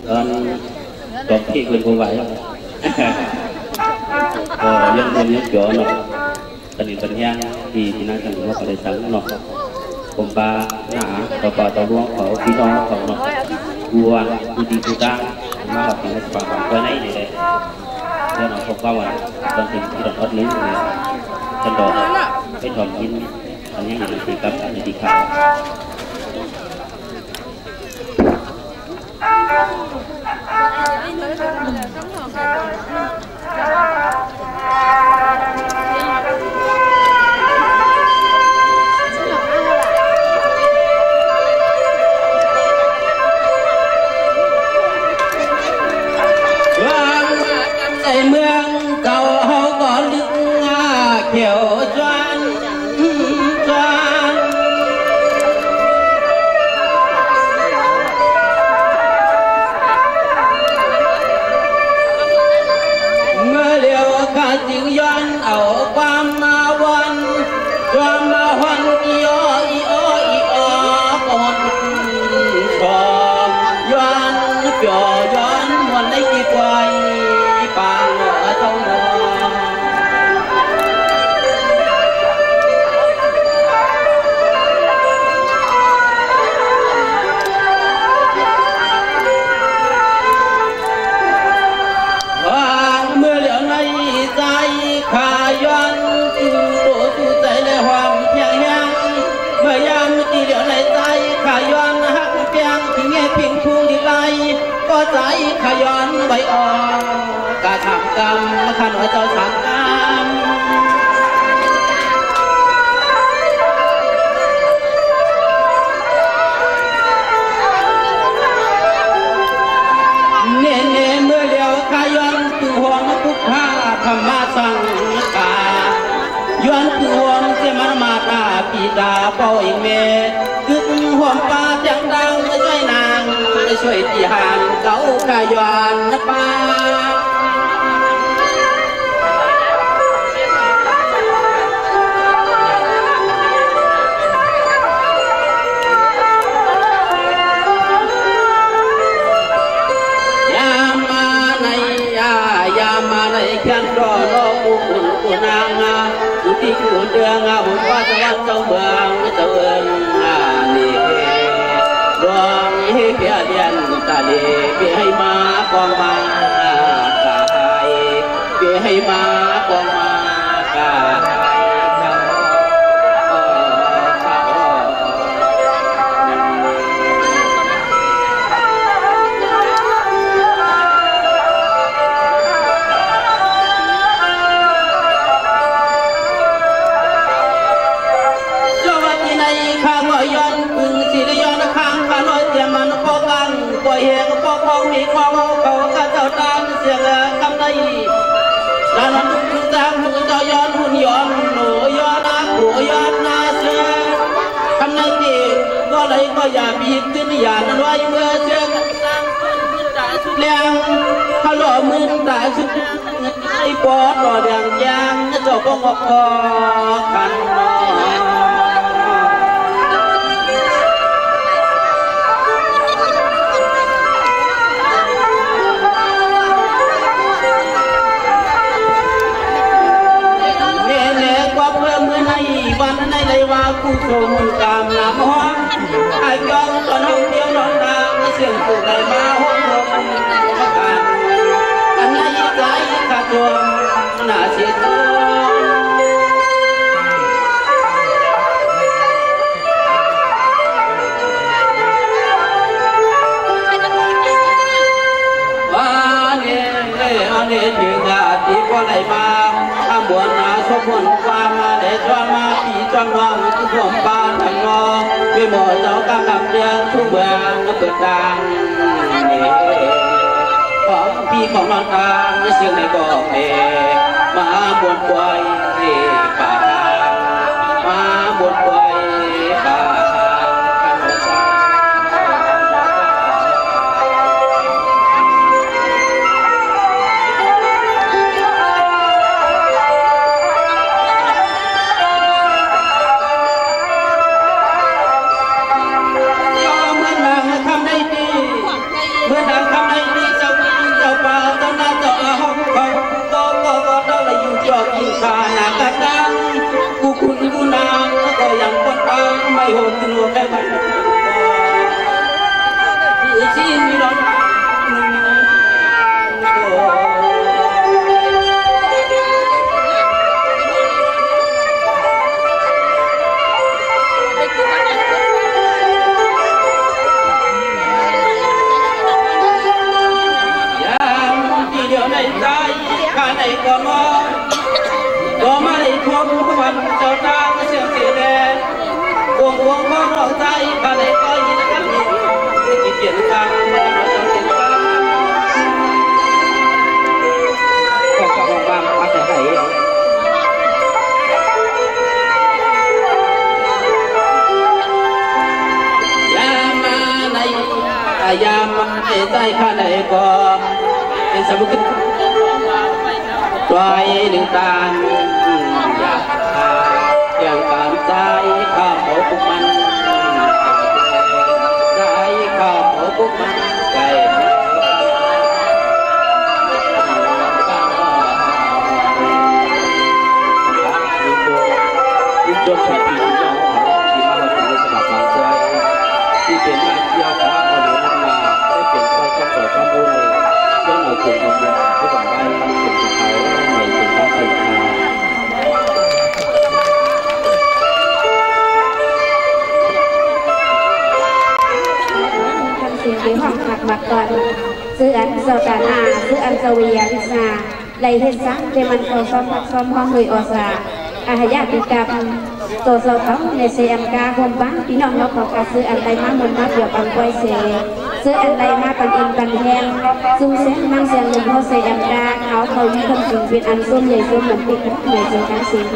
ตอนตกที่คุณผู้ไหวก็ยังรวมยังจ่อเนาะตอนนี้ปัญญาที่นั่งกันว่าอะไรสังเนาะผมปาหนาต่อปาต่อร่วงเขาพี่น้องเขาเนาะบัวดูดีดูตามาแบบนี้ฟังตัวไหนนี่เลยเรื่องของเขาว่าตอนที่เราอดนี้เนี่ยฉันบอกให้ถอนยินอันนี้อยู่ในที่กับในที่ข่าวในเมืองเก่าเฮาก็ลึกเขียวจวนเมื่อเลี้ยวข้าจึงย้อนเอาความมาวันความมาวันอีโออีโออีโอปนชอบย้อนเกี่ยวย้อนวันได้กี่กว่าปางเจ้าหนอเมื่อเหลียวในใจขาย้อนตู้ใจเลยความเพียงแห้งเมื่อยามที่เหลียวในใจขาย้อนหักเพียงที่เงี้ยพิงทุ่งดีไลก็ใจขาย้อนใบอ่อนกาทำกรรมขันว่าเจ้าทำกรรมเน่เมื่อเลี้ยวขาย้อนคือห่วงพุทธาธรรมะสังฆาย้อนคือห่วงเสียมันมาตาปีดาเป่าเองเมคือห่วงป้าเสียงดังช่วยนางช่วยที่หานเก่าขาย้อนป้าแค่รอผู้คุณผู้นางผู้ที่ผู้เดืองหุ่นฟ้าสวรรค์เจ้าเมืองเจ้าเอิญนี่ดวงให้เพียเดียนตาดีเพียให้มากองมากายเพียให้มากองมากายข้างย้อนพึ่งสิได้ย้อนข้างข้าน้อยเสียมันพอกังปล่อยเหงพอของมีของเขาข้าเจ้าตามเสียงกำได้ด้านนั้นทุกทางหุ่นเจ้าย้อนหุ่นย้อนหนูย้อนนาหัวย้อนนาเสียคำนั้นดีก็เลยก็อย่าบีบขึ้นอย่านั้นไว้เมื่อเสียงเลี้ยงเขาหล่อมือตาสุดไอ้ปอดหล่อแดงยางเจ้าก็งอกคอกันวันในเลยว่าผู้ชมกามน้ำห้องไอ้ยองตอนห้องเดียวนอนนางเสียงผู้ใดมาห้องลมกันอันไหนใจขาดตัวหน้าเสียตัวว่าเนี่ยถึงที่ก็ไหลมาข้ามบวนนาสมบูรณ์ความได้จอมาปีจอมวังทุกหมบ้านทางนองวิโมเจ้ากำลังเรียงทุกเมืองเปิดดังของพี่ของนอนทางเสียงในบ่อเพมาบวนปวยป่ามาบวนปวยป่าเมื่อดังคำใน โหดนัวแค่ไหนที่ชีวิตเราในก็มองก็ไม่พบวันเจ้าตาเสียงเสียแดงวงวงก็ร้องใจข้าในก็ยินกันยินที่เปลี่ยนทางมาเราเสียงกันก็ขอร้องบ้างอาศัยใส่ยามาในยามาใจข้าในก็เป็นสมุขไว้หนึ่งตาอยากขาอย่างการใจข้าเผาปุกมันใจข้าเผาปุกมันใจยิ่งจบที่ปีน้องที่มาถึงในสมัครบางใจที่เป็นมาเที่ยวขาเอาหนูนั่งมาได้เปลี่ยนใจกันต่อข้ามบุญย้อนเอาเปลี่ยนความรักผู้ต่างไปเปลี่ยนเขาไม่เป็นการเปลี่ยนทางสิ่งที่ห้องหักมาก่อนซื้ออันโซตานาซื้ออันสวียาลิซาไลเฮซังเดมันโตซ้อมซ้อมห้องเฮยอซาอาหยาติกาพันโตโซเขาในเซอัมกาคมบ้านพี่น้องเราขอกาซื้ออันใดมามุนมาเกี่ยวกับกวยเสซื้ออันใดมาปันอินปันแห้งซุ่มเส้นนั่งเสียงลมเขาเซอัมกาเขามีคำสิ่งเป็นอันส้มใหญ่ส้มเหมือนปิดเหนื่อยจนการเสียง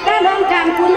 การร่วมกันคุณ